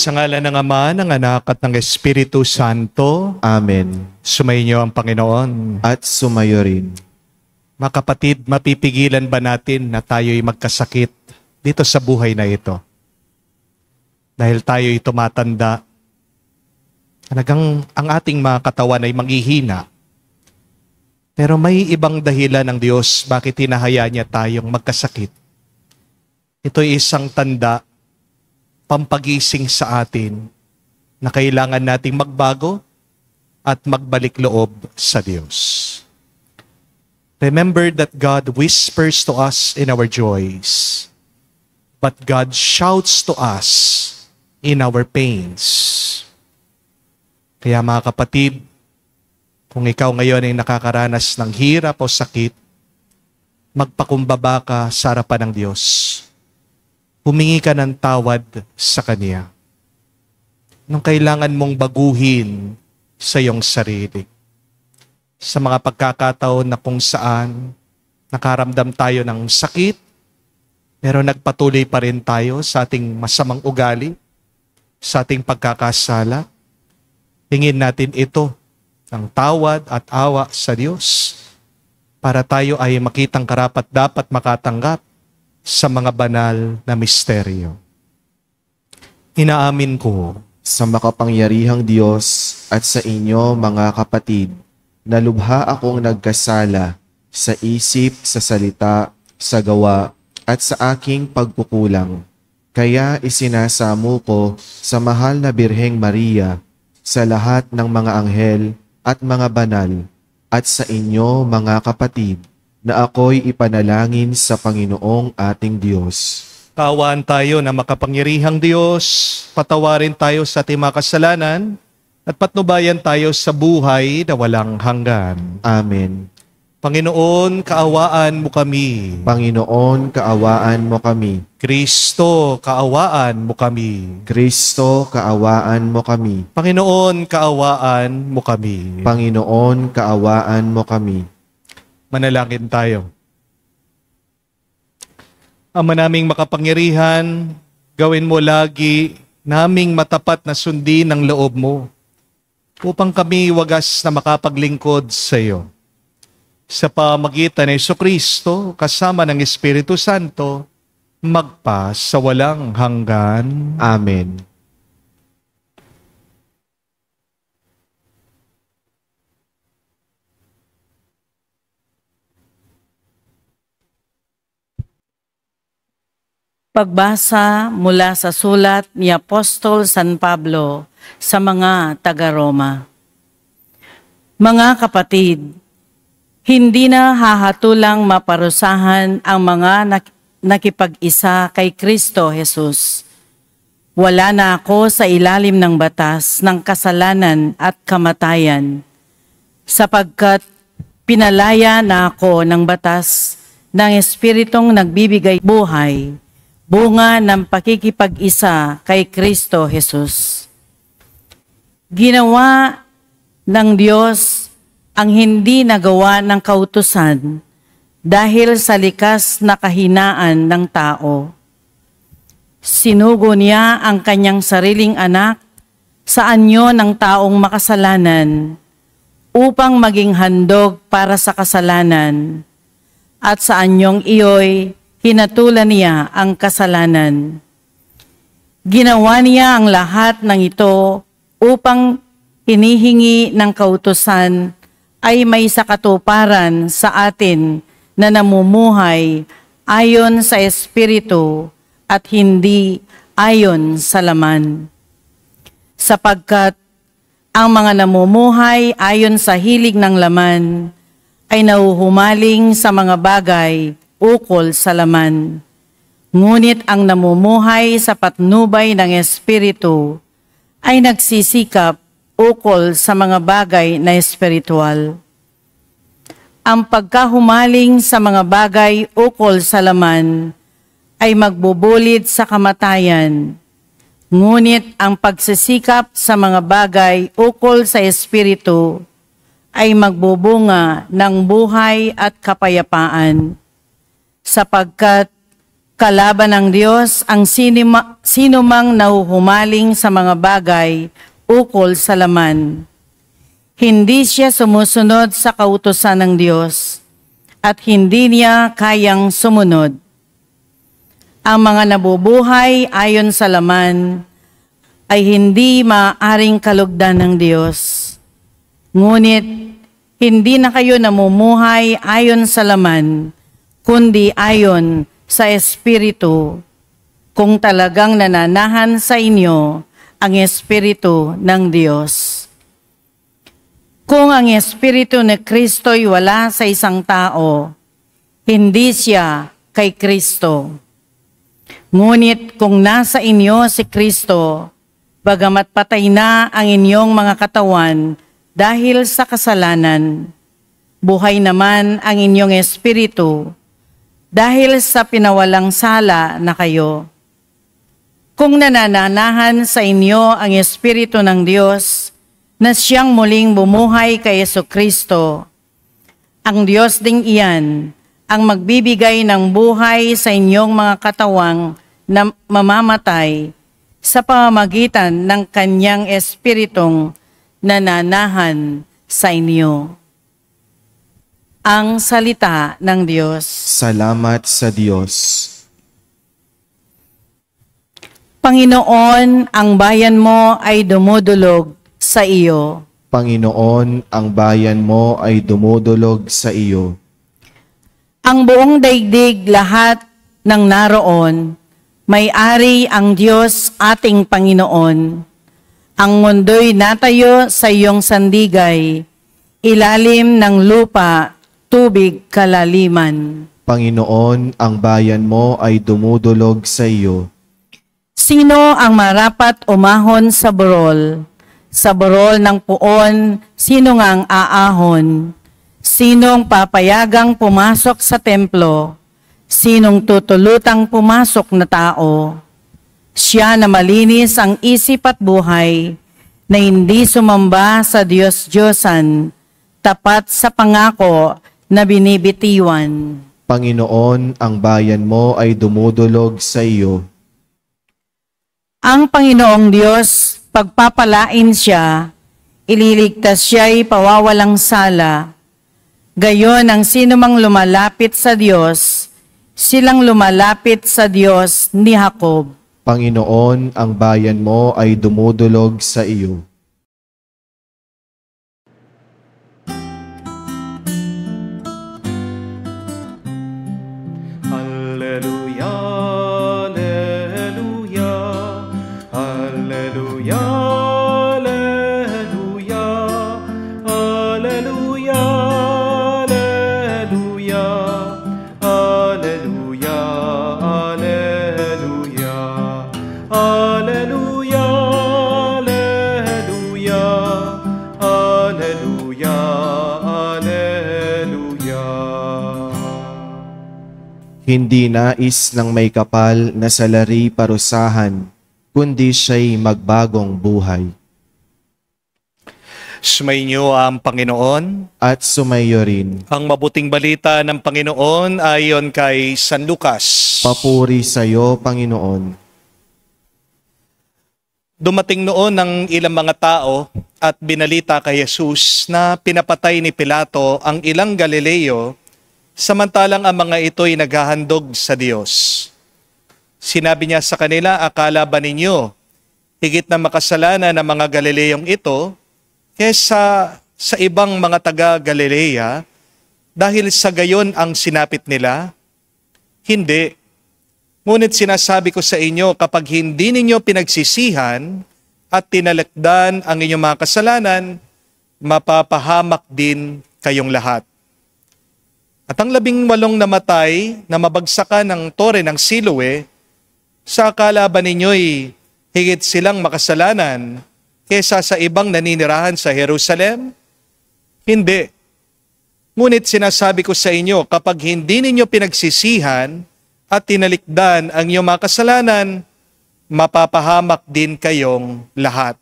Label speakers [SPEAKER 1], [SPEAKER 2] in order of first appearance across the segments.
[SPEAKER 1] Sa ngalan ng Ama, ng Anak at ng Espiritu Santo.
[SPEAKER 2] Amen.
[SPEAKER 1] Sumainyo ang Panginoon.
[SPEAKER 2] At sumayo rin.
[SPEAKER 1] Mga kapatid, mapipigilan ba natin na tayo'y magkasakit dito sa buhay na ito? Dahil tayo'y tumatanda, talagang ang ating mga katawan ay manghihina. Pero may ibang dahilan ng Diyos bakit hinahayaan niya tayong magkasakit. Ito'y isang tanda, pampagising sa atin na kailangan nating magbago at magbalik loob sa Diyos. Remember that God whispers to us in our joys, but God shouts to us in our pains. Kaya mga kapatid, kung ikaw ngayon ay nakakaranas ng hirap o sakit, magpakumbaba ka sa harapan ng Diyos. Humingi ka ng tawad sa Kanya. Nung kailangan mong baguhin sa iyong sarili. Sa mga pagkakataon na kung saan nakaramdam tayo ng sakit, pero nagpatuloy pa rin tayo sa ating masamang ugali, sa ating pagkakasala, hingin natin ito ng tawad at awa sa Diyos para tayo ay makitang karapat dapat makatanggap sa mga banal na misteryo. Inaamin ko
[SPEAKER 2] Sa makapangyarihang Diyos at sa inyo mga kapatid, na lubha akong nagkasala sa isip, sa salita, sa gawa, at sa aking pagkukulang. Kaya isinasamo ko sa mahal na Birheng Maria, sa lahat ng mga anghel at mga banal, at sa inyo mga kapatid, na ako'y ipanalangin sa Panginoong ating Diyos.
[SPEAKER 1] kaawaan tayo na makapangyarihang Diyos, patawarin tayo sa ating mga kasalanan, at patnubayan tayo sa buhay na walang hanggan.
[SPEAKER 2] Amen.
[SPEAKER 1] Panginoon, kaawaan mo kami.
[SPEAKER 2] Panginoon, kaawaan mo kami.
[SPEAKER 1] Kristo, kaawaan mo kami.
[SPEAKER 2] Kristo, kaawaan mo kami.
[SPEAKER 1] Panginoon, kaawaan mo kami.
[SPEAKER 2] Panginoon, kaawaan mo kami.
[SPEAKER 1] Manalangin tayo. Ama naming makapangyarihan, gawin mo lagi naming matapat na sundin ang loob mo upang kami wagas na makapaglingkod sa iyo. Sa pamagitan ni Jesucristo, kasama ng Espiritu Santo, magpa sa walang hanggan.
[SPEAKER 2] Amen.
[SPEAKER 3] Pagbasa mula sa sulat ni Apostol San Pablo sa mga taga-Roma. Mga kapatid, hindi na hahatulang maparusahan ang mga nakipag-isa kay Kristo Jesus. Wala na ako sa ilalim ng batas ng kasalanan at kamatayan, sapagkat pinalaya na ako ng batas ng Espiritong nagbibigay buhay, bunga ng pakikipag-isa kay Kristo Jesus. Ginawa ng Diyos ang hindi nagawa ng kautusan dahil sa likas na kahinaan ng tao. Sinugo niya ang kanyang sariling anak sa anyo ng taong makasalanan upang maging handog para sa kasalanan, at sa anyong iyo'y hinatulan niya ang kasalanan. Ginawa niya ang lahat ng ito upang hinihingi ng kautusan ay may sakatuparan sa atin na namumuhay ayon sa Espiritu at hindi ayon sa laman. Sapagkat ang mga namumuhay ayon sa hilig ng laman ay nahuhumaling sa mga bagay ukol sa laman. Ngunit ang namumuhay sa patnubay ng Espiritu ay nagsisikap ukol sa mga bagay na espiritual. Ang pagkahumaling sa mga bagay ukol sa laman ay magbubulit sa kamatayan, ngunit ang pagsisikap sa mga bagay ukol sa Espiritu ay magbubunga ng buhay at kapayapaan, sapagkat Kalaban ng Diyos ang sino mang nahuhumaling sa mga bagay ukol sa laman. Hindi siya sumusunod sa kautusan ng Diyos at hindi niya kayang sumunod. Ang mga nabubuhay ayon sa laman ay hindi maaaring kalugdan ng Diyos. Ngunit hindi na kayo namumuhay ayon sa laman, kundi ayon sa Espiritu, kung talagang nananahan sa inyo ang Espiritu ng Diyos. Kung ang Espiritu ni Kristo'y wala sa isang tao, hindi siya kay Kristo. Ngunit kung nasa inyo si Kristo, bagamat patay na ang inyong mga katawan dahil sa kasalanan, buhay naman ang inyong espiritu dahil sa pinawalang sala na kayo. Kung nanananahan sa inyo ang Espiritu ng Diyos na siyang muling bumuhay kay Jesucristo, ang Diyos ding iyan ang magbibigay ng buhay sa inyong mga katawang na mamamatay sa pamamagitan ng kanyang Espiritong nananahan sa inyo. Ang salita ng Diyos.
[SPEAKER 2] Salamat sa Diyos.
[SPEAKER 3] Panginoon, ang bayan mo ay dumudulog sa iyo.
[SPEAKER 2] Panginoon, ang bayan mo ay dumudulog sa iyo.
[SPEAKER 3] Ang buong daigdig lahat ng naroon, may-ari ang Diyos ating Panginoon. Ang mundo'y natayo sa iyong sandigay, ilalim ng lupa, tubig kalaliman.
[SPEAKER 2] Panginoon, ang bayan mo ay dumudulog sa iyo.
[SPEAKER 3] Sino ang marapat umahon sa burol? Sa burol ng puon, sino nga ang aahon? Sinong papayagang pumasok sa templo? Sinong tutulutang pumasok na tao? Siya na malinis ang isip at buhay, na hindi sumamba sa Diyos-Diyosan, tapat sa pangako na binibitiwan.
[SPEAKER 2] Panginoon, ang bayan mo ay dumudulog sa iyo.
[SPEAKER 3] Ang Panginoong Diyos, pagpapalain siya, ililigtas siya'y pawawalang sala. Gayon ang sinumang lumalapit sa Diyos, silang lumalapit sa Diyos ni Jacob.
[SPEAKER 2] Panginoon, ang bayan mo ay dumudulog sa iyo.
[SPEAKER 1] Alleluia, alleluia, alleluia, alleluia, alleluia, alleluia, alleluia, alleluia, alleluia, alleluia, alleluia, alleluia.
[SPEAKER 2] Hindi nais ng may kapal na salari parusahan, kundi siya'y magbagong buhay.
[SPEAKER 1] Sumainyo ang Panginoon.
[SPEAKER 2] At sumayo rin.
[SPEAKER 1] Ang mabuting balita ng Panginoon ayon kay San Lucas.
[SPEAKER 2] Papuri sa iyo, Panginoon.
[SPEAKER 1] Dumating noon ang ilang mga tao at binalita kay Jesus na pinapatay ni Pilato ang ilang Galileo, samantalang ang mga ito'y naghahandog sa Diyos. Sinabi niya sa kanila, akala ba ninyo higit na makasalanan ng mga Galileong ito kesa sa ibang mga taga-Galilea dahil sa gayon ang sinapit nila? Hindi. Ngunit sinasabi ko sa inyo, kapag hindi ninyo pinagsisihan at tinalakdan ang inyong mga kasalanan, mapapahamak din kayong lahat. At ang 18 namatay na mabagsakan ng tore ng Siloe, sa akala ba ninyo'y higit silang makasalanan kesa sa ibang naninirahan sa Jerusalem? Hindi. Ngunit sinasabi ko sa inyo, kapag hindi ninyo pinagsisihan at tinalikdan ang inyong mga kasalanan, mapapahamak din kayong lahat.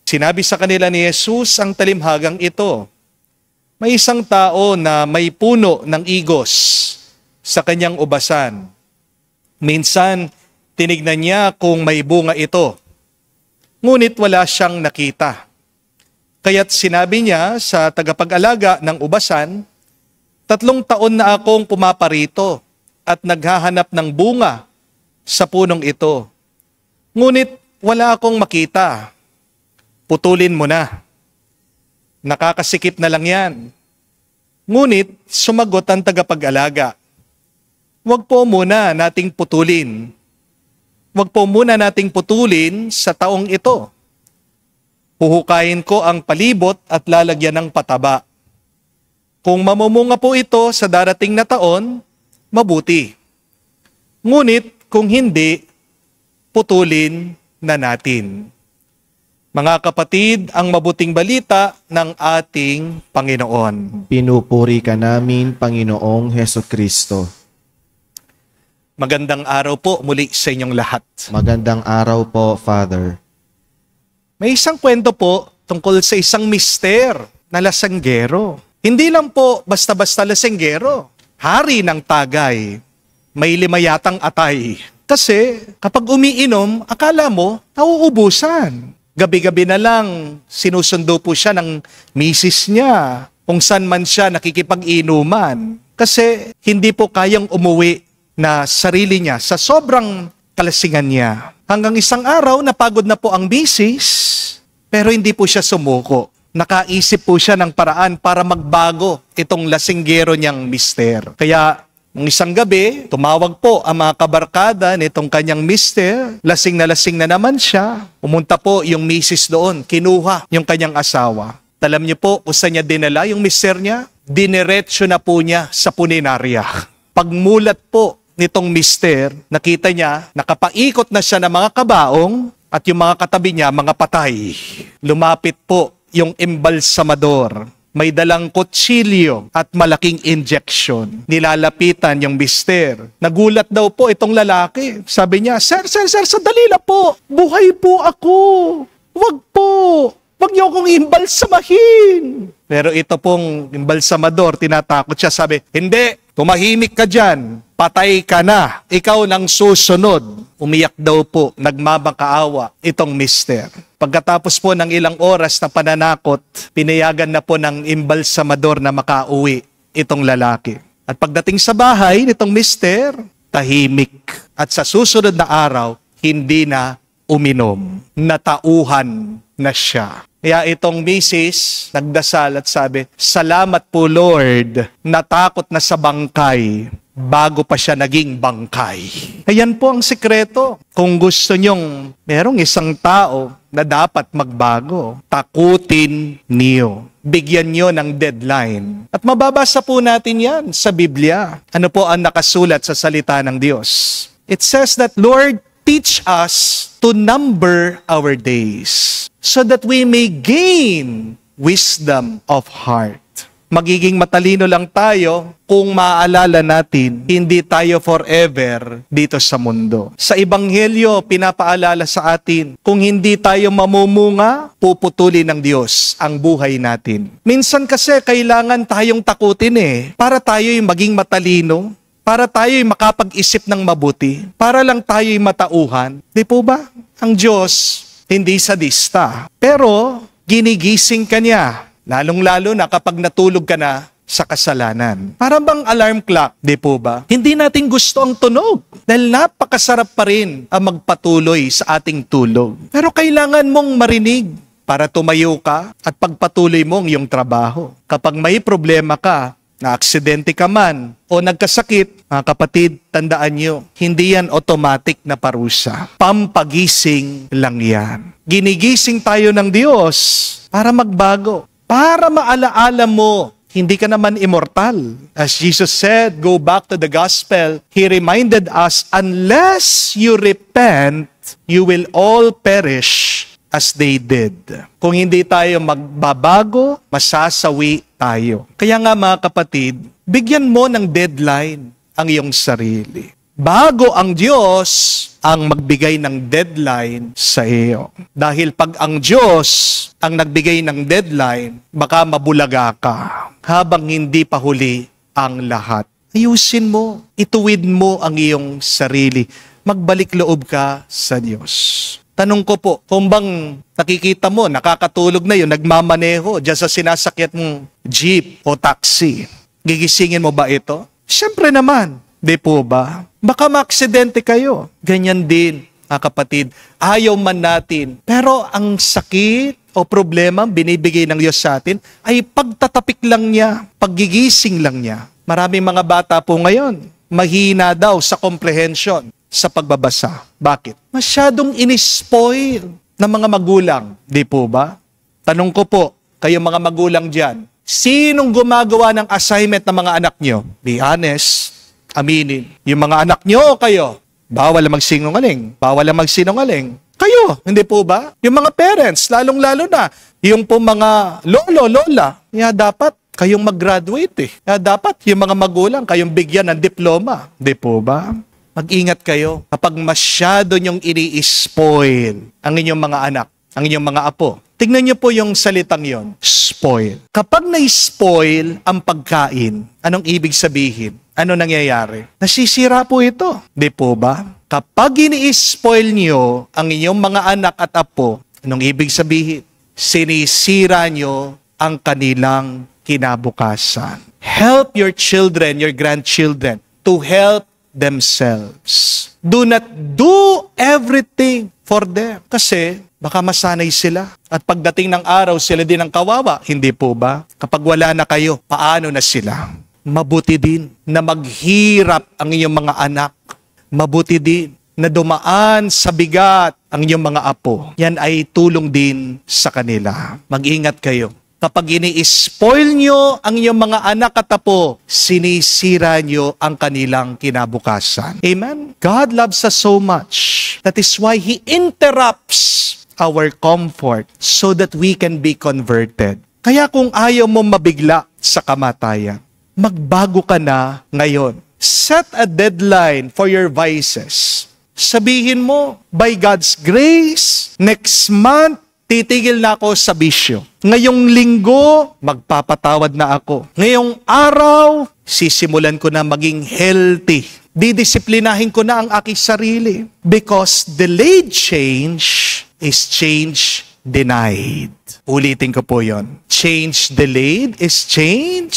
[SPEAKER 1] Sinabi sa kanila ni Jesus ang talimhagang ito. May isang tao na may puno ng igos sa kanyang ubasan. Minsan, tinignan niya kung may bunga ito. Ngunit wala siyang nakita. Kaya't sinabi niya sa tagapag-alaga ng ubasan, 3 taon na akong pumaparito at naghahanap ng bunga sa punong ito. Ngunit wala akong makita. Putulin mo na. Nakakasikip na lang yan. Ngunit sumagot ang tagapag-alaga, huwag po muna nating putulin. Huwag po muna nating putulin sa taong ito. Huhukayin ko ang palibot at lalagyan ng pataba. Kung mamumunga po ito sa darating na taon, mabuti. Ngunit kung hindi, putulin na natin. Mga kapatid, ang mabuting balita ng ating Panginoon.
[SPEAKER 2] Pinupuri ka namin, Panginoong Hesukristo.
[SPEAKER 1] Magandang araw po muli sa inyong lahat.
[SPEAKER 2] Magandang araw po, Father.
[SPEAKER 1] May isang kwento po tungkol sa isang mister na lasanggero. Hindi lang po basta-basta lasanggero. Hari ng tagay. May 5 yatang atay. Kasi kapag umiinom, akala mo nauubusan. Gabi-gabi na lang, sinusundo po siya ng misis niya kung saan man siya nakikipag-inuman. Kasi hindi po kayang umuwi na sarili niya sa sobrang kalasingan niya. Hanggang isang araw, napagod na po ang misis, pero hindi po siya sumuko. Nakaisip po siya ng paraan para magbago itong lasinggero niyang mister. Kaya, nung isang gabi, tumawag po ang mga kabarkada nitong kanyang mister. Lasing na naman siya. Pumunta po yung misis doon. Kinuha yung kanyang asawa. Alam niyo po kung saan niya dinala yung mister niya? Dineretso na po niya sa punerarya. Pagmulat po nitong mister, nakita niya, nakapaikot na siya ng mga kabaong at yung mga katabi niya, mga patay. Lumapit po yung embalsamador. May dalang kutsilyo at malaking injection. Nilalapitan yung mister. Nagulat daw po itong lalaki. Sabi niya, Sir, sandali lang po. Buhay po ako. Wag po. Wag niyo akong imbalsamahin. Pero ito pong imbalsamador, tinatakot siya. Sabi, hindi, tumahimik ka dyan. Patay ka na. Ikaw nang susunod. Umiyak daw po, nagmamakaawa itong mister. Pagkatapos po ng ilang oras na pananakot, pinayagan na po ng imbalsamador na makauwi itong lalaki. At pagdating sa bahay nitong mister, tahimik. At sa susunod na araw, hindi na uminom. Natauhan na siya. Kaya itong misis, nagdasal at sabi, salamat po Lord, natakot na sa bangkay bago pa siya naging bangkay. Ayan po ang sikreto. Kung gusto nyong merong isang tao na dapat magbago, takutin niyo. Bigyan niyo ng deadline. At mababasa po natin yan sa Biblia. Ano po ang nakasulat sa salita ng Diyos? It says that, Lord, teach us to number our days so that we may gain wisdom of heart. Magiging matalino lang tayo kung maaalala natin, hindi tayo forever dito sa mundo. Sa Ebanghelyo, pinapaalala sa atin, kung hindi tayo mamumunga, puputulin ng Diyos ang buhay natin. Minsan kasi kailangan tayong takutin para tayo'y maging matalino, para tayo'y makapag-isip ng mabuti, para lang tayo'y matauhan. Di po ba? Ang Diyos, hindi sadista. Pero, ginigising ka niya. Lalong-lalo na kapag natulog ka na sa kasalanan. Para bang alarm clock, di po ba? Hindi natin gusto ang tunog. Dahil napakasarap pa rin ang magpatuloy sa ating tulog. Pero kailangan mong marinig para tumayo ka at pagpatuloy mo ang iyong trabaho. Kapag may problema ka, na-aksidente ka man o nagkasakit, mga kapatid, tandaan nyo, hindi yan automatic na parusa. Pampagising lang yan. Ginigising tayo ng Diyos para magbago. Para maalaala mo, hindi ka naman immortal. As Jesus said, go back to the gospel, He reminded us, unless you repent, you will all perish as they did. Kung hindi tayo magbabago, masasawi tayo. Kaya nga mga kapatid, bigyan mo ng deadline ang iyong sarili. Bago ang Diyos ang magbigay ng deadline sa iyo. Dahil pag ang Diyos ang nagbigay ng deadline, baka mabulaga ka habang hindi pa huli ang lahat. Ayusin mo. Ituwid mo ang iyong sarili. Magbalik loob ka sa Diyos. Tanong ko po, kung bang nakikita mo, nakakatulog na yun, nagmamaneho dyan sa sinasakyan mong jeep o taxi, gigisingin mo ba ito? Siyempre naman, di po ba? Baka maaksidente kayo. Ganyan din, mga kapatid. Ayaw man natin. Pero ang sakit o problema binibigay ng Diyos sa atin ay pagtatapik lang niya, paggigising lang niya. Maraming mga bata po ngayon, mahina daw sa comprehension sa pagbabasa. Bakit? Masyadong inispoil ng mga magulang. Di po ba? Tanong ko po, kayo mga magulang dyan, sinong gumagawa ng assignment ng mga anak nyo? Be honest, aminin. Yung mga anak nyo o kayo? Bawal ang magsinungaling. Bawal ang magsinungaling. Kayo, hindi po ba? Yung mga parents, lalong-lalo na. Yung po mga lolo, lola, dapat kayong mag-graduate eh. Dapat yung mga magulang kayong bigyan ng diploma. Di po ba? Mag-ingat kayo kapag masyado nyong ini-spoil ang inyong mga anak, ang inyong mga apo. Tignan niyo po yung salitang yon, spoil. Kapag na-spoil ang pagkain, anong ibig sabihin? Ano nangyayari? Nasisira po ito. Di po ba? Kapag ini-spoil niyo ang inyong mga anak at apo, anong ibig sabihin? Sinisira niyo ang kanilang kinabukasan. Help your children, your grandchildren, to help themselves. Do not do everything for them. Kasi baka masanay sila. At pagdating ng araw, sila din ang kawawa. Hindi po ba? Kapag wala na kayo, paano na sila? Mabuti din na maghirap ang inyong mga anak. Mabuti din na dumaan sa bigat ang inyong mga apo. Yan ay tulong din sa kanila. Mag-ingat kayo. Kapag ini-spoil nyo ang inyong mga anak at apo, sinisira nyo ang kanilang kinabukasan. Amen? God loves us so much. That is why He interrupts our comfort so that we can be converted. Kaya kung ayaw mo mabigla sa kamatayan, magbago ka na ngayon. Set a deadline for your vices. Sabihin mo, by God's grace, next month, titigil na ako sa bisyo. Ngayong linggo, magpapatawad na ako. Ngayong araw, sisimulan ko na maging healthy. Didisiplinahin ko na ang aking sarili. Because delayed change is change denied. Ulitin ko po yon. Change delayed is change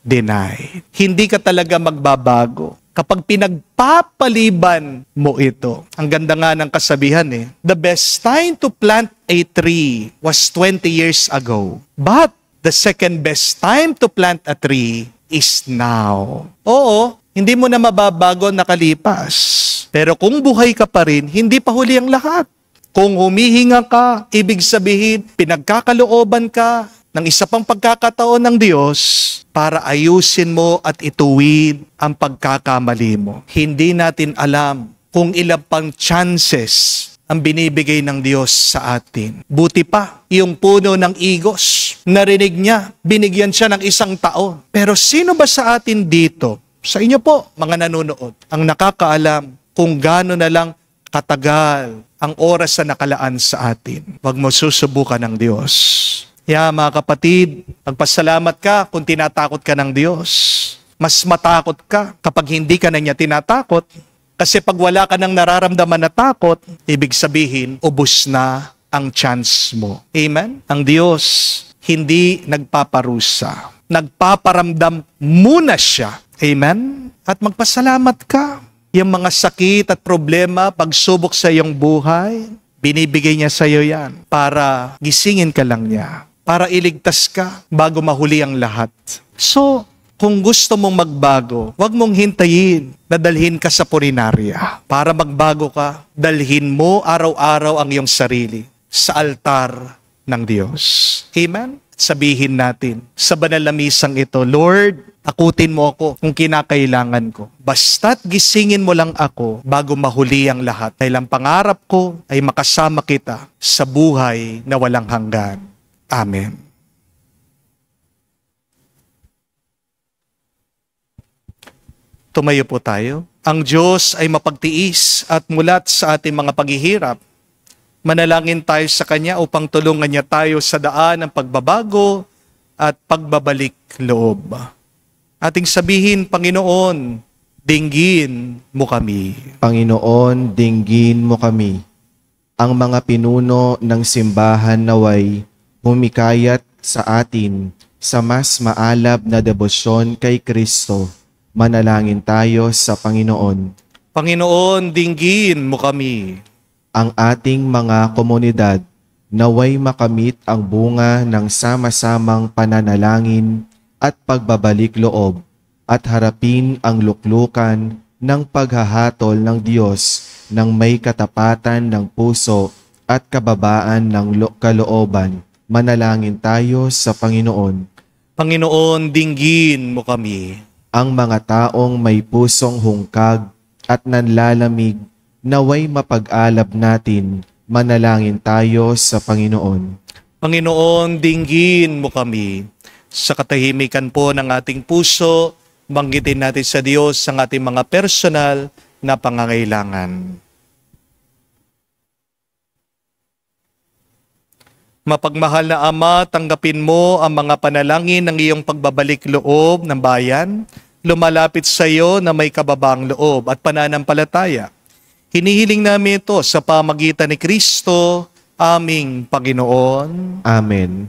[SPEAKER 1] denied. Hindi ka talaga magbabago kapag pinagpapaliban mo ito. Ang ganda nga ng kasabihan eh. The best time to plant a tree was 20 years ago. But the second best time to plant a tree is now. Oo, hindi mo na mababago nakalipas. Pero kung buhay ka pa rin, hindi pa huli ang lahat. Kung humihinga ka, ibig sabihin, pinagkakalooban ka ng isa pang pagkakataon ng Diyos para ayusin mo at ituwid ang pagkakamali mo. Hindi natin alam kung ilang pang chances ang binibigay ng Diyos sa atin. Buti pa, yung puno ng igos, narinig niya, binigyan siya ng 1 taon. Pero sino ba sa atin dito, sa inyo po, mga nanonood, ang nakakaalam kung gaano na lang katagal ang oras na nakalaan sa atin? Huwag mo susubukan ng Diyos. Mga kapatid, magpasalamat ka kung tinatakot ka ng Diyos. Mas matakot ka kapag hindi ka na niya tinatakot. Kasi pag wala ka nang nararamdaman na takot, ibig sabihin, ubos na ang chance mo. Amen? Ang Diyos hindi nagpaparusa. Nagpaparamdam muna siya. Amen? At magpasalamat ka. Yung mga sakit at problema, pagsubok sa iyong buhay, binibigay niya sa iyo yan para gisingin ka lang niya. Para iligtas ka bago mahuli ang lahat. So, kung gusto mong magbago, huwag mong hintayin na dalhin ka sa purinarya. Para magbago ka, dalhin mo araw-araw ang iyong sarili sa altar ng Diyos. Amen? Sabihin natin sa banal na misang ito, Lord, takutin mo ako kung kinakailangan ko. Basta't gisingin mo lang ako bago mahuli ang lahat. Dahil ang pangarap ko ay makasama kita sa buhay na walang hanggan. Amen. Tumayo po tayo. Ang Diyos ay mapagtiis at mulat sa ating mga paghihirap. Manalangin tayo sa Kanya upang tulungan niya tayo sa daan ng pagbabago at pagbabalik loob. Ating sabihin, Panginoon, dinggin mo kami.
[SPEAKER 2] Panginoon, dinggin mo kami. Ang mga pinuno ng simbahan naway humikayat sa atin sa mas maalab na debosyon kay Kristo. Manalangin tayo sa Panginoon.
[SPEAKER 1] Panginoon, dinggin mo kami.
[SPEAKER 2] Ang ating mga komunidad naway makamit ang bunga ng sama-samang pananalangin at pagbabalik loob at harapin ang luklukan ng paghahatol ng Diyos ng may katapatan ng puso at kababaan ng kalooban. Manalangin tayo sa Panginoon.
[SPEAKER 1] Panginoon, dinggin mo kami.
[SPEAKER 2] Ang mga taong may pusong hungkag at nanlalamig naway mapag-alab natin. Manalangin tayo sa Panginoon.
[SPEAKER 1] Panginoon, dinggin mo kami. Sa katahimikan po ng ating puso, banggitin natin sa Diyos ang ating mga personal na pangangailangan. Mapagmahal na Ama, tanggapin mo ang mga panalangin ng iyong pagbabalik loob ng bayan, lumalapit sa iyo na may kababaang loob at pananampalataya. Hinihiling namin ito sa pamagitan ni Kristo, aming Panginoon.
[SPEAKER 2] Amen.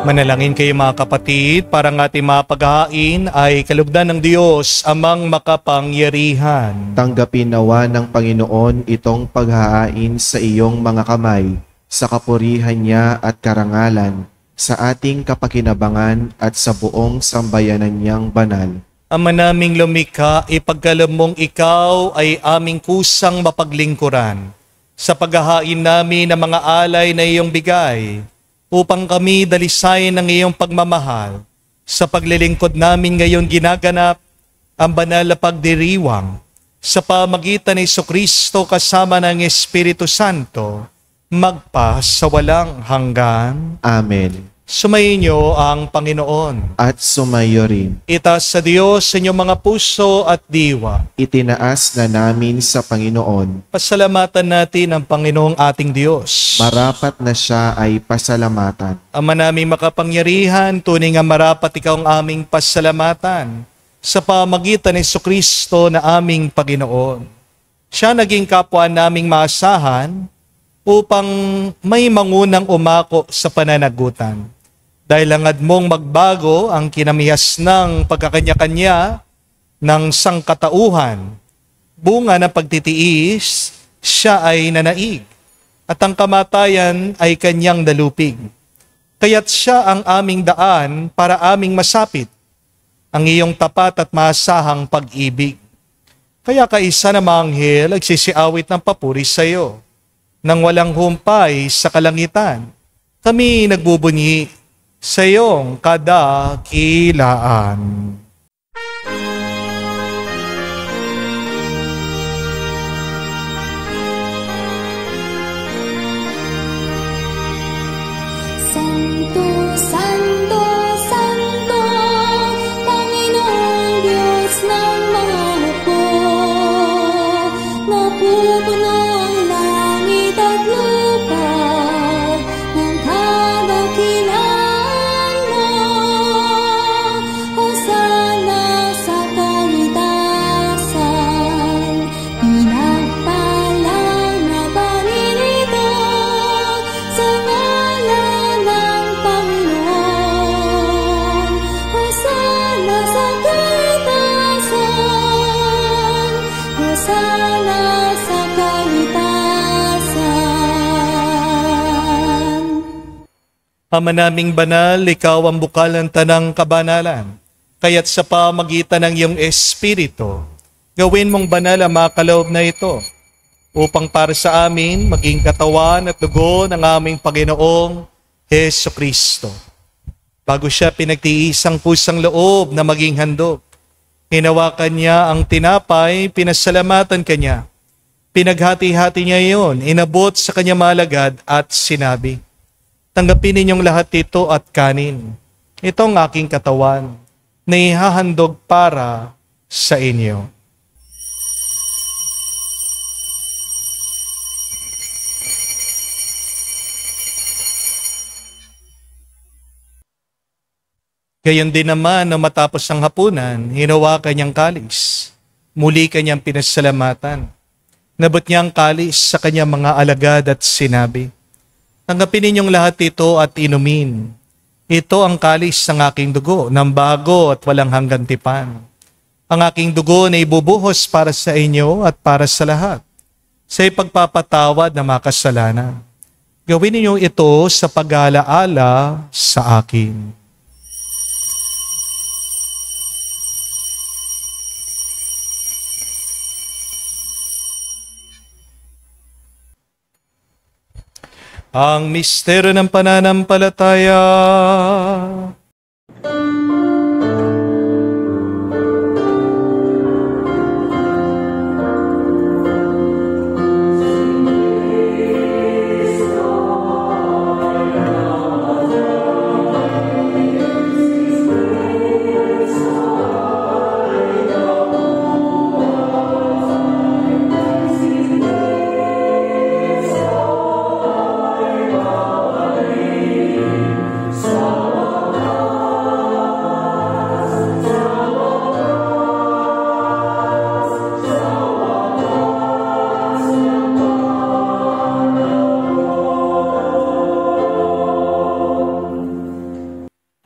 [SPEAKER 1] Manalangin kayo mga kapatid, para ng ating mga paghahain ay kalugdan ng Diyos, amang makapangyarihan.
[SPEAKER 2] Tanggapin nawa ng Panginoon itong paghahain sa iyong mga kamay, sa kapurihan niya at karangalan, sa ating kapakinabangan at sa buong sambayanan niyang banal.
[SPEAKER 1] Ama naming lumikha, ipagkaloob mong ikaw ay aming kusang mapaglingkuran. Sa paghahain namin ng mga alay na iyong bigay, upang kami dalisayin ng iyong pagmamahal. Sa paglilingkod namin ngayon ginaganap ang banal na pagdiriwang sa pamagitan ni Jesucristo kasama ng Espiritu Santo, magpa sa walang hanggan.
[SPEAKER 2] Amen.
[SPEAKER 1] Sumayin niyo ang Panginoon.
[SPEAKER 2] At sumayo rin.
[SPEAKER 1] Itaas sa Diyos sa inyong mga puso at diwa.
[SPEAKER 2] Itinaas na namin sa Panginoon.
[SPEAKER 1] Pasalamatan natin ang Panginoong ating Diyos.
[SPEAKER 2] Marapat na siya ay pasalamatan.
[SPEAKER 1] Ama naming makapangyarihan, tunay nga marapat ikaw ang aming pasalamatan sa pamagitan ni Jesucristo na aming Panginoon. Siya naging kapwa naming maasahan upang may mangunang umako sa pananagutan. Dahil langad mong magbago ang kinamihas ng pagkakanya-kanya ng sangkatauhan, bunga ng pagtitiis, siya ay nanaig, at ang kamatayan ay kanyang dalupig. Kaya't siya ang aming daan para aming masapit ang iyong tapat at maasahang pag-ibig. Kaya kaisa na mga anghel ay sisiawit ng papuri sa iyo. Nang walang humpay sa kalangitan, kami nagbubunyi sa iyong kadakilaan.
[SPEAKER 4] Santo, Santo, Santo, Panginoong Diyos
[SPEAKER 1] Ama naming banal, ikaw ang bukal ng tanang kabanalan. Kaya't sa pamagitan ng iyong Espiritu, gawin mong banal ang mga kaloob na ito, upang para sa amin maging katawan at dugo ng aming Panginoong Heso Kristo. Bago siya pinagtiis ang pusang loob na maging handog, hinawakan niya ang tinapay, pinasalamatan kanya. Pinaghati-hati niya iyon, inabot sa kanya malagad at sinabi, "Tanggapin ninyong lahat ito at kanin. Ito ang aking katawan na ihahandog para sa inyo." Gayon din naman na matapos ang hapunan, hinawakan niyang kalis. Muli kanyang pinasalamatan. Nabot niya ang kalis sa kanyang mga alagad at sinabi, "Tanggapin ninyong lahat ito at inumin. Ito ang kalis ng aking dugo, ng bago at walang hanggang tipan. Ang aking dugo na ibubuhos para sa inyo at para sa lahat, sa ipagpapatawad ng mga kasalanan. Gawin ninyo ito sa pag-aalaala sa akin." Ang misteryo ng pananampalataya.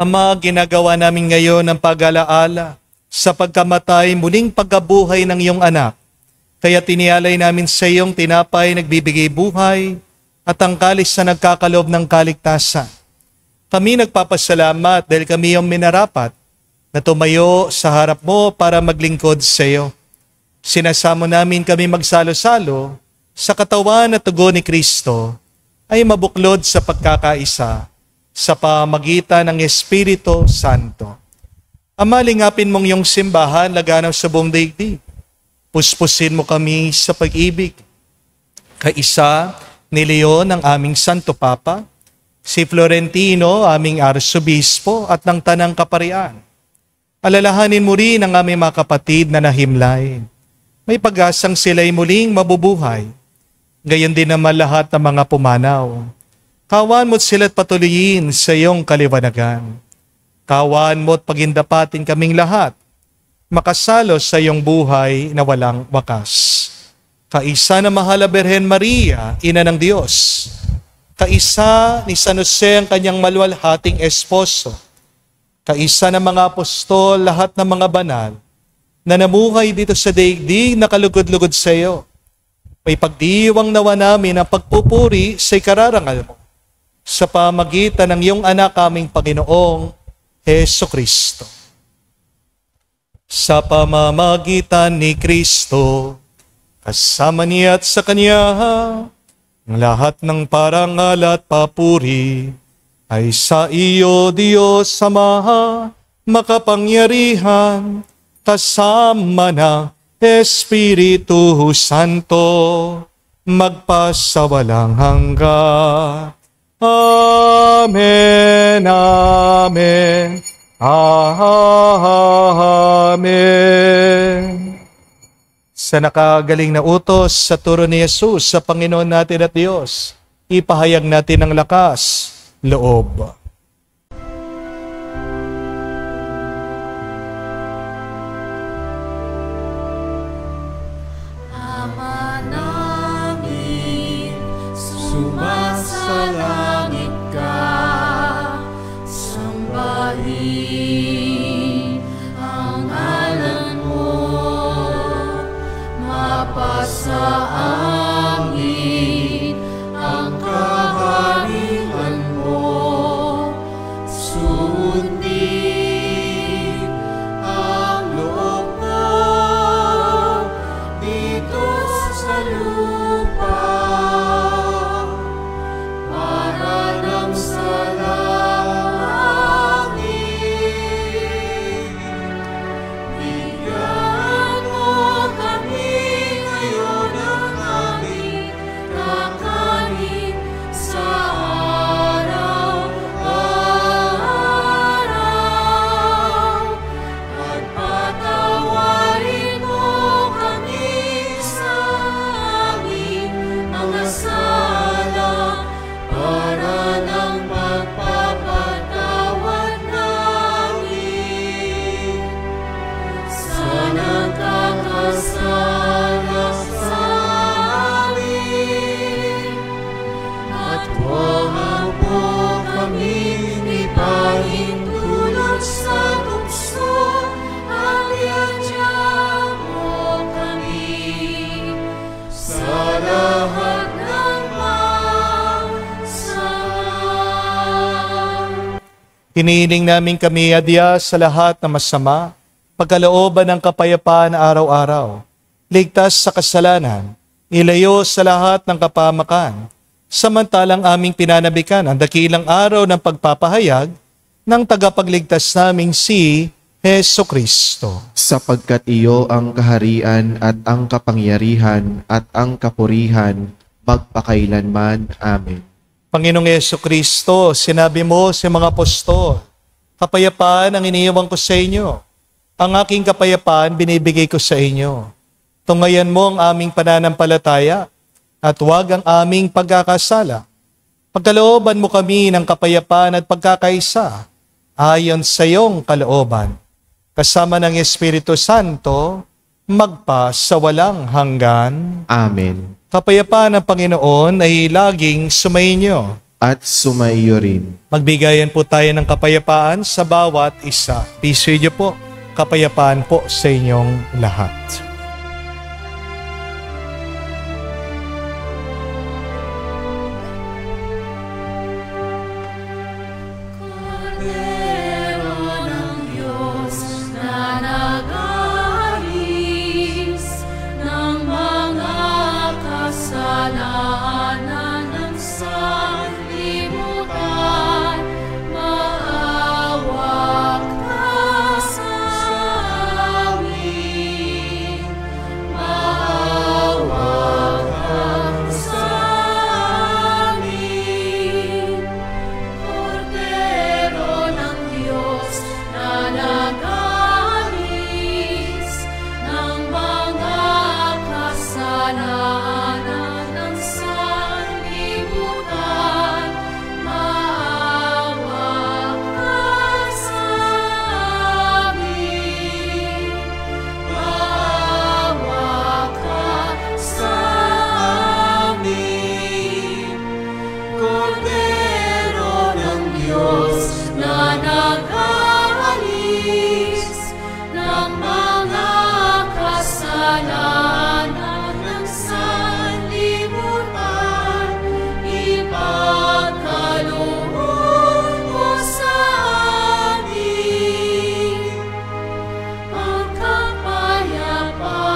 [SPEAKER 1] Ama, ginagawa namin ngayon ang pag-alaala sa pagkamatay, muling pagkabuhay ng iyong anak. Kaya tinialay namin sa iyong tinapay nagbibigay buhay at ang kalis na nagkakaloob ng kaligtasan. Kami nagpapasalamat dahil kami yung minarapat na tumayo sa harap mo para maglingkod sa iyo. Sinasamo namin kami magsalo-salo sa katawan at dugo ni Kristo ay mabuklod sa pagkakaisa sa pamagitan ng Espiritu Santo. Ama, lingapin mong iyong simbahan laganap sa buong daigdig. Puspusin mo kami sa pag-ibig. Kaisa ni Leon ang aming Santo Papa, si Florentino aming Arsobispo at ng Tanang Kaparian. Alalahanin mo rin ang aming mga kapatid na nahimlay. May pag-asang sila'y muling mabubuhay. Gayon din naman lahat ng mga pumanaw. Kawan mo't sila't patuloyin sa iyong kaliwanagan. Kawan mo't pagindapatin kaming lahat, makasalo sa iyong buhay na walang wakas. Kaisa na mahal na Birhen Maria, Ina ng Diyos. Kaisa ni San Jose ang kanyang maluwalhating esposo. Kaisa ng mga apostol, lahat ng mga banal, na namuhay dito sa daigdig na kalugod-lugod sa iyo. May pagdiwang nawa namin ang pagpupuri sa ikararangal mo sa pamagitan ng iyong anak aming Panginoong Heso Kristo. Sa pamamagitan ni Kristo, kasama niya at sa Kanya, ang lahat ng parangal at papuri ay sa iyo, Diyos Ama, makapangyarihan, kasama na Espiritu Santo, magpasawalang hanggan. Amen, amen, amen. Sa nakagaling na utos sa turo ni Jesus sa Panginoon natin at Diyos, ipahayag natin ang lakas, loob.
[SPEAKER 4] Ama namin, sumasalangit ka, sambahin ang ngalan mo, mapasa angin ang kaharian mo,
[SPEAKER 1] Hinihiling namin kami adya sa lahat na masama, pagkalooban ng kapayapaan araw-araw, ligtas sa kasalanan, ilayo sa lahat ng kapamakan, samantalang aming pinanabikan ang dakilang araw ng pagpapahayag ng tagapagligtas naming si Heso Kristo.
[SPEAKER 2] Sapagkat iyo ang kaharian at ang kapangyarihan at ang kapurihan magpakailanman. Amen.
[SPEAKER 1] Panginoong Heso Kristo, sinabi mo sa mga apostol, kapayapaan ang iniiwan ko sa inyo. Ang aking kapayapaan binibigay ko sa inyo. Tungayan mo ang aming pananampalataya at huwag ang aming pagkakasala. Pagkalooban mo kami ng kapayapaan at pagkakaisa ayon sa iyong kalooban. Kasama ng Espiritu Santo, magpa sa walang hanggan.
[SPEAKER 2] Amen.
[SPEAKER 1] Kapayapaan ng Panginoon ay laging sumainyo.
[SPEAKER 2] At sumaiyo rin.
[SPEAKER 1] Magbigayan po tayo ng kapayapaan sa bawat isa. Peace with you po. Kapayapaan po sa inyong lahat.
[SPEAKER 4] Kordero ng Diyos na nag-aalis ng mga kasalanan ng sanlibutan, maawa ka sa amin. Maawa ka sa amin. Kordero ng Diyos na nag-aalis ng mga kasalanan ng sanlibutan, maawa ka sa amin. Maawa ka sa amin. Kordero ng Diyos na nag-aalis ng mga kasalanan ng sanlibutan, ipagkaloob mo sa amin ang kapayapaan.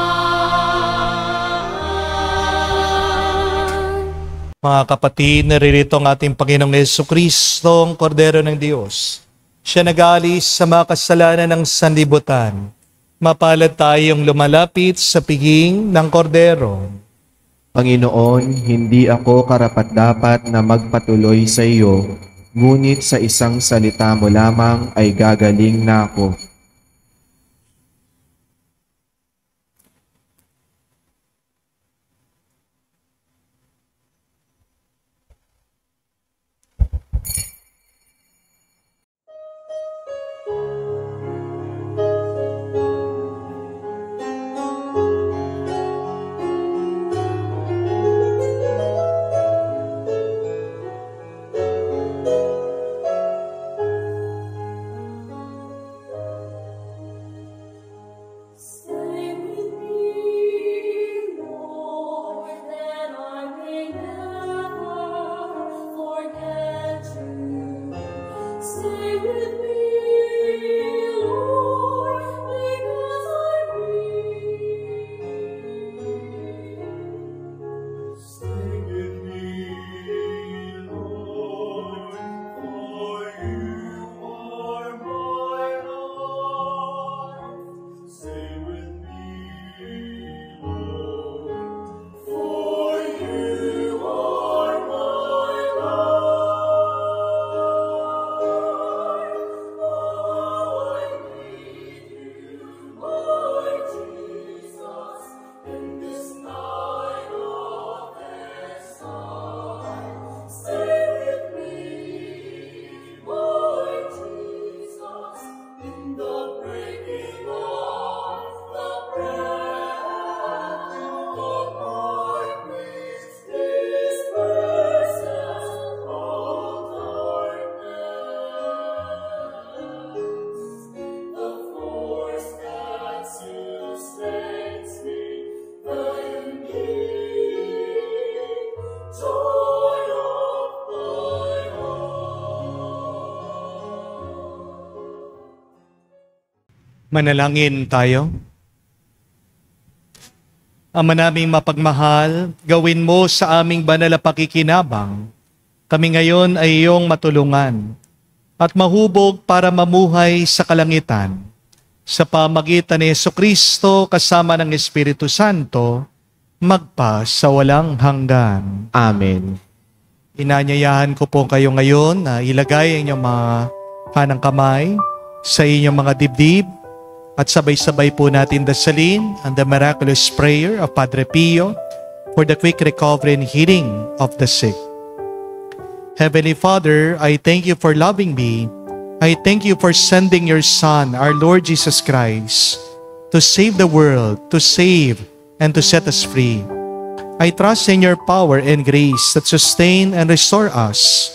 [SPEAKER 1] Mga kapatid, naririto ang ating Panginoong Jesucristo, ang Kordero ng Diyos. Siya nag-aalis sa mga kasalanan ng sanlibutan. Mapalad tayong lumalapit sa piging ng Kordero.
[SPEAKER 2] Panginoon, hindi ako karapat-dapat na magpatuloy sa iyo, ngunit sa isang salita mo lamang ay gagaling na ako.
[SPEAKER 1] Manalangin tayo. Ama naming mapagmahal, gawin mo sa aming banal na pakikinabang. Kami ngayon ay iyong matulungan at mahubog para mamuhay sa kalangitan. Sa pamagitan ni Jesucristo kasama ng Espiritu Santo, magpa sa walang hanggan.
[SPEAKER 2] Amen.
[SPEAKER 1] Inanyayahan ko po kayo ngayon na ilagay ang inyong mga kanang kamay sa inyong mga dibdib at sabay-sabay po natin dasalin ang the miraculous prayer of Padre Pio for the quick recovery and healing of the sick. Heavenly Father, I thank you for loving me. I thank you for sending your Son, our Lord Jesus Christ, to save the world, to save and to set us free. I trust in your power and grace that sustain and restore us.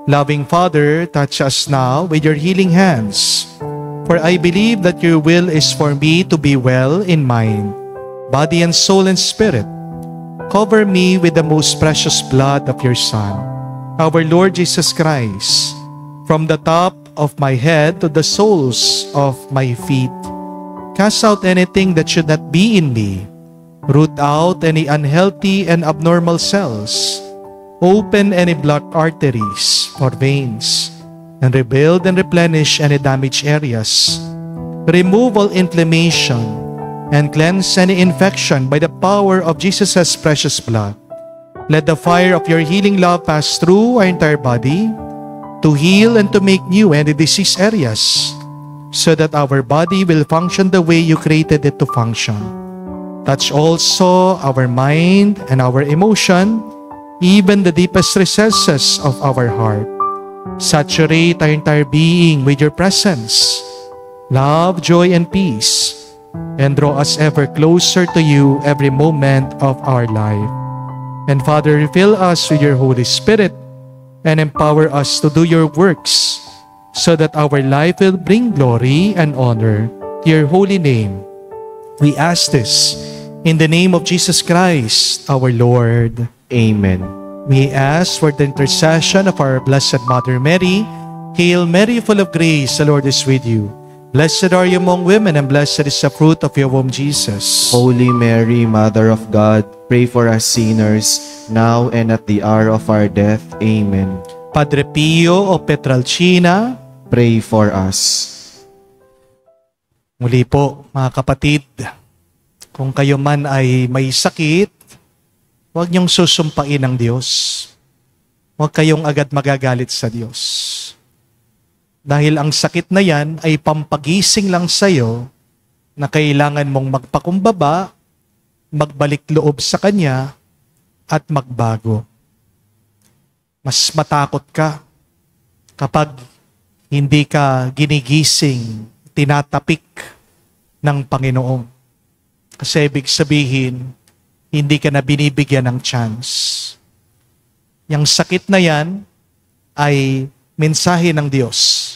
[SPEAKER 1] Loving Father, touch us now with your healing hands. For I believe that your will is for me to be well in mind, body and soul and spirit. Cover me with the most precious blood of your Son, our Lord Jesus Christ, from the top of my head to the soles of my feet. Cast out anything that should not be in me. Root out any unhealthy and abnormal cells. Open any blocked arteries or veins, and rebuild and replenish any damaged areas. Remove all inflammation and cleanse any infection by the power of Jesus' precious blood. Let the fire of your healing love pass through our entire body to heal and to make new any diseased areas, so that our body will function the way you created it to function. Touch also our mind and our emotion, even the deepest recesses of our heart. Saturate our entire being with your presence, love, joy, and peace, and draw us ever closer to you every moment of our life. And Father, fill us with your Holy Spirit and empower us to do your works, so that our life will bring glory and honor to your holy name. We ask this in the name of Jesus Christ, our Lord.
[SPEAKER 2] Amen.
[SPEAKER 1] We ask for the intercession of our Blessed Mother Mary. Hail Mary, full of grace, the Lord is with you. Blessed are you among women, and blessed is the fruit of your womb, Jesus.
[SPEAKER 2] Holy Mary, Mother of God, pray for us sinners, now and at the hour of our death. Amen.
[SPEAKER 1] Padre Pio o Petralcina,
[SPEAKER 2] Pray for us.
[SPEAKER 1] muli po mga kapatid, kung kayo man ay may sakit, huwag niyong susumpain ng Diyos. Huwag kayong agad magagalit sa Diyos. Dahil ang sakit na yan ay pampagising lang sa'yo na kailangan mong magpakumbaba, magbalik loob sa Kanya, at magbago. Mas matakot ka kapag hindi ka ginigising, tinatapik ng Panginoon. Kasi ibig sabihin, hindi ka na binibigyan ng chance. Yang sakit na yan ay mensahe ng Diyos.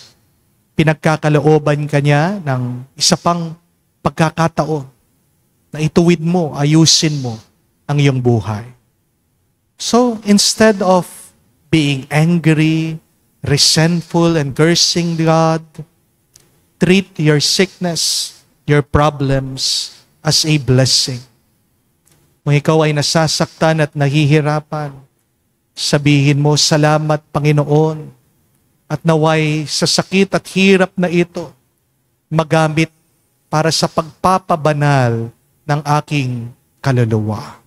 [SPEAKER 1] Pinagkakalooban ka niya ng isa pang pagkakataon na ituwid mo, ayusin mo ang iyong buhay. So, instead of being angry, resentful, and cursing God, treat your sickness, your problems as a blessing. Kung ikaw ay nasasaktan at nahihirapan, sabihin mo, salamat Panginoon, at naway sa sakit at hirap na ito, magamit para sa pagpapabanal ng aking kaluluwa.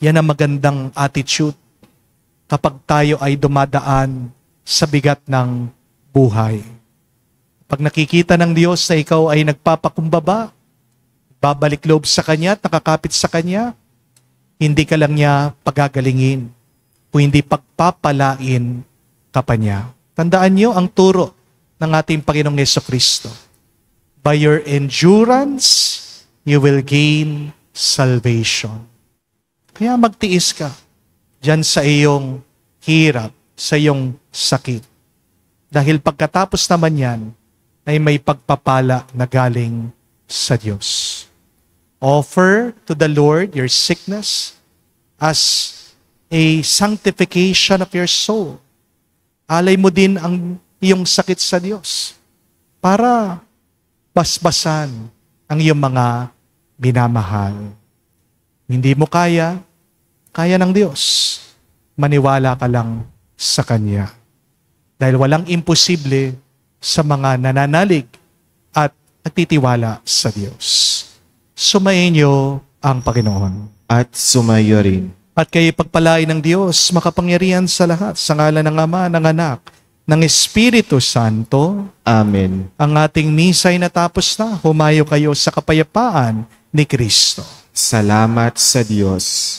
[SPEAKER 1] Yan ang magandang attitude kapag tayo ay dumadaan sa bigat ng buhay. Pag nakikita ng Diyos na ikaw ay nagpapakumbaba, babalik loob sa Kanya at nakakapit sa Kanya, hindi ka lang niya pagagalingin, kung hindi pagpapalain ka pa niya. Tandaan niyo ang turo ng ating Panginoong Jesucristo. By your endurance, you will gain salvation. Kaya magtiis ka dyan sa iyong hirap, sa iyong sakit. Dahil pagkatapos naman yan, ay may pagpapala na galing sa Diyos. Offer to the Lord your sickness as a sanctification of your soul. Alay mo din ang iyong sakit sa Diyos para basbasan ang iyong mga minamahal. Hindi mo kaya ng Diyos. Maniwala ka lang sa Kanya. Dahil walang imposible sa mga nananalig at nagtitiwala sa Diyos. Sumayin niyo ang Panginoon.
[SPEAKER 2] At sumayo rin.
[SPEAKER 1] At kayo pagpalain ng Diyos, makapangyarihan sa lahat, sa ngalan ng Ama, ng Anak, ng Espiritu Santo.
[SPEAKER 2] Amen.
[SPEAKER 1] Ang ating misa ay natapos na. Humayo kayo sa kapayapaan ni Kristo.
[SPEAKER 2] Salamat sa Diyos.